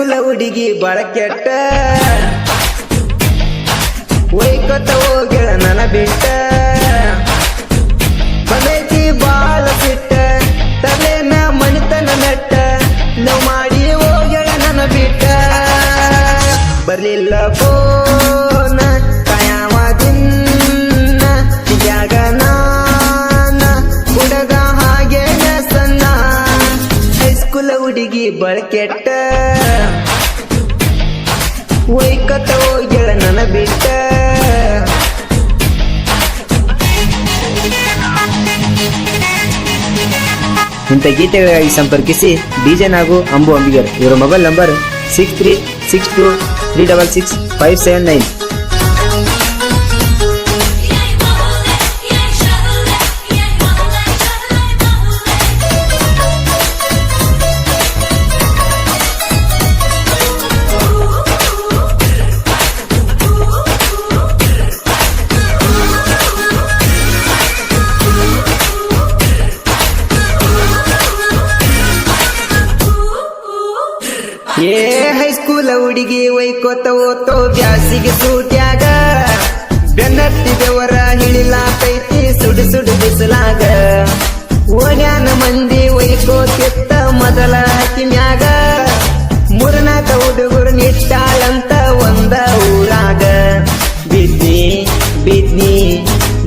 High school ಹುಡುಗಿ ಬಾಳ ಕೆಟ್ಟ ಒಯ್ಕೊತ ಹೋಗ್ಯಾಳ ನನ್ನ ಬಿಟ್ಟ ಬಂದೈತಿ ಬಾಳ ಸಿಟ್ಟ ತಲೆನ ಮನಿತನ ನೆಟ್ಟ ಲವ್ ಮಾಡಿ ಹೋಗ್ಯಾಳ ನನ್ನ ಬಿಟ್ಟ ಬರ್ಲಿಲ್ಲ ಫೋನ ಕಾಯವ ದಿನ ಜಾಗ ನಾನ ಹುಡುಗ ಹಾಗೆ ಸಣ್ಣ ಹೈಸ್ಕೂಲ್ ಹುಡುಗಿ ಬಾಳ ಕೆಟ್ಟ ಒಯ್ಕೊತ ಹೋಗ್ಯಾಳ ನನ್ನ ಬಿಟ್ಟ ಇಂಥ ಗೀತೆಗಳಿಗಾಗಿ ಸಂಪರ್ಕಿಸಿ ಡಿಜೆ ನಾಗು ಅಂಬು ಅಂಬಿಗರ್. ಇವರ ಮೊಬೈಲ್ ನಂಬರ್ 6362366579. ಏ ಹೈಸ್ಕೂಲ್ ಹುಡುಗಿ ಒಯ್ಕೋತ ಓತೋ ಬ್ಯಾಸಿಗೆ ಸೂಟ್ಯಾಗ ಬೆನ್ನತ್ತಿದವರ ಹಿಳಿಲಾತೈತಿ ಸುಡು ಸುಡು ಬಿಸಲಾಗ ಓಣ್ಯಾನ ಮಂದಿ ಒಯ್ಕೋತಿತ್ತ ಮೊದಲ ಹಕ್ಕಿ ಮ್ಯಾಗ ಮೂರ್ನಾಕ ಹುಡುಗರು ನಿಟ್ಟಾಳಂತ ಒಂದ ಊರಾಗ ಬಿದ್ನಿ ಬಿದ್ನಿ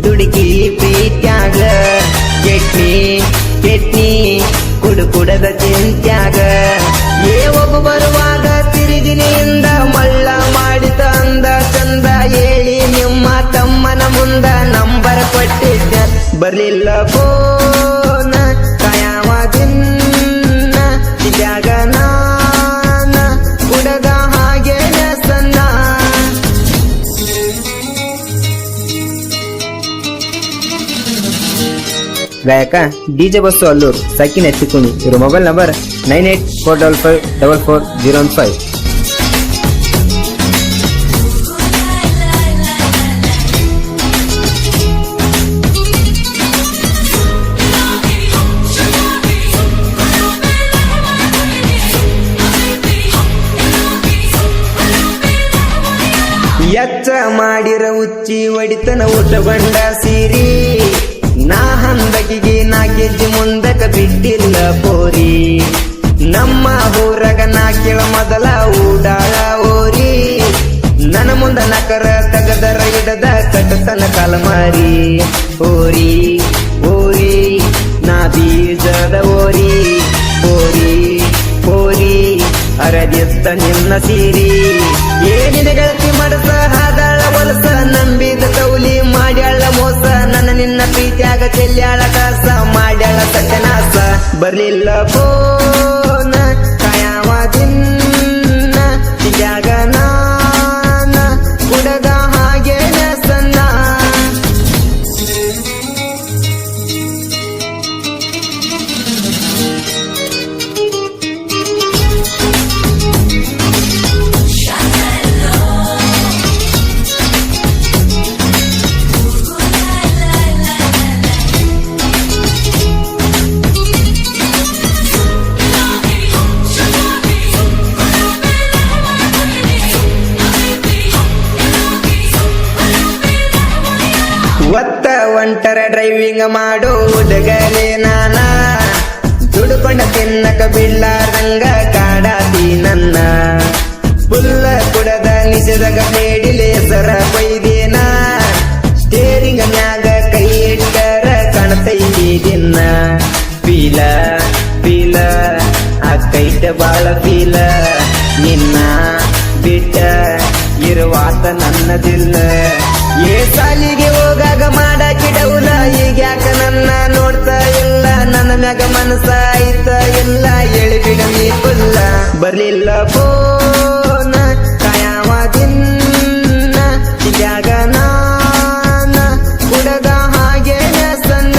ದುಡುಕಿ ಪ್ರೀತ್ಯಾಗ ಕೆಟ್ನಿ ಕೆಟ್ನಿ ಕುಡದ ಚಿಂತ್ಯಾಗ ಏ ಒಬ್ಬ ಬರುವಾಗ ತಿರುಗಿನಿಂದ ಮಳ್ಳ ಮಾಡಿದ ಅಂದ ಚಂದ ಹೇಳಿ ನಿಮ್ಮ ತಮ್ಮನ ಮುಂದ ನಂಬರ್ ಕೊಟ್ಟಿದ್ದ ಬರ್ಲಿಲ್ಲ ಫೋನ ಕಾಯವ ದಿನ ಜಾಗ ನಾನ ಹುಡುಗ ಹಾಗೆ ಸಣ್ಣ ಗಾಯಕ ಡಿಜೆ ಬಸ್ಸು ಅಲ್ಲೂರು ಸಕ್ಕಿನ ಎತ್ತಿಕುಣಿ. ಇವರು ಮೊಬೈಲ್ ನಂಬರ್ 9845544015. ಎಚ್ಚ ಮಾಡಿರ ಉಚ್ಚಿ ಒಡಿತನ ಊಟಗೊಂಡ ಸೀರಿ ನಾ ಹಂದಗಿಗೆ 4 ಕೆಜಿ ಮುಂದಕ ಬಿಟ್ಟಿಲ್ಲ ಪೋರಿ ನಮ್ಮ ಊರಾಗ ನಾ ಕೇಳ ಮೊದಲ ಊಡಾಳ ಓರಿ ನನ್ನ ಮುಂದ ನಕರ ತಗದರ ಇಡದ ಕಟ್ಟತನ ಕಾಲಮಾರಿ ಓರಿ ಓರಿ ನಾ ಬೀಜದ ಓರಿ ಓರಿ ಓರಿ ಅರದಿತ್ತ ನಿನ್ನ ಸೀರಿ ಏನಿದೆ ಗೆಳತಿ ಮಡಸ ಹಾದಾಳ ವಲಸ ನಂಬಿದ ತೌಲಿ ಮಾಡ್ಯಾಳ ಮೋಸ ನನ್ನ ನಿನ್ನ ಪ್ರೀತ್ಯಾಗ ಚೆಲ್ಯಾಳ ಕಾಸ ಮಾಡ್ಯಾಳ ಸತ್ಯನಾಸ ಬರ್ಲಿಲ್ಲ ಫೋನ ಕಾಯವ ದಿನ ಜಾಗ ನಾನ ಹುಡುಗ ಹಾಗೆ ಸಣ್ಣ ಒತ್ತ ಒಂಟರ ಡ್ರೈವಿಂಗ್ ಮಾಡೋ ಹುಡುಗರೇ ನಾನ ದುಡ್ಕೊಂಡ ತಿನ್ನಕ ಬಿಡ್ಲಾರಂಗ ಕಾಡಾತಿ ನನ್ನ ಪುಲ್ಲ ಕುಡದ ನಿಷೇಧಗ ಬೇಡಿಲೆ ಹೆಸರ ಬೈದೇನ ಸ್ಟೇರಿಂಗ್ ಮ್ಯಾಗ ಕೈ ಇಟ್ಟರ ಕಾಣ್ತೈತಿ ದಿನ ಪೀಲ ಪೀಲ ಅಕ್ಕೈತ ಬಾಳ ಪೀಲ ನಿನ್ನ ಬಿಟ್ಟ ಇರುವಾತ ನನ್ನದಿಲ್ಲ ಏ ಸಾಲಿಗೆ ಹೋಗಾಗ ಮಾಡಾಕಿ ಡೌಲ ಈಗ ಯಾಕ ನನ್ನ ನೋಡ್ತಾ ಇಲ್ಲ ನನ್ನ ಮ್ಯಾಗ ಮನಸ ಆಯ್ತ ಇಲ್ಲ ಎಳಿಬಿಡ ನೀ ಫುಲ್ಲ ಬರ್ಲಿಲ್ಲ ಫೋನ ಕಾಯವ ದಿನ ಜಾಗ ನಾನ ಹುಡುಗ ಹಾಗೆ ಸಣ್ಣ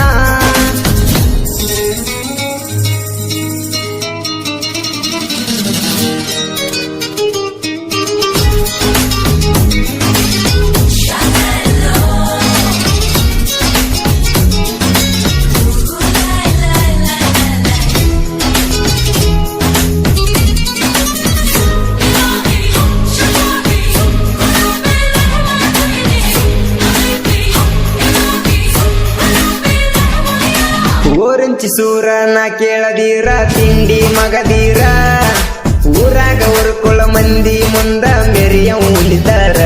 ವಂಚಿಸೂರ ನಾ ಕೇಳದೀರ ತಿಂಡಿ ಮಗದೀರ ಊರಾಗ ಉರ್ಕೊಳ ಮಂದಿ ಮುಂದ ಮೆರಿಯ ಉಳಿದಾರ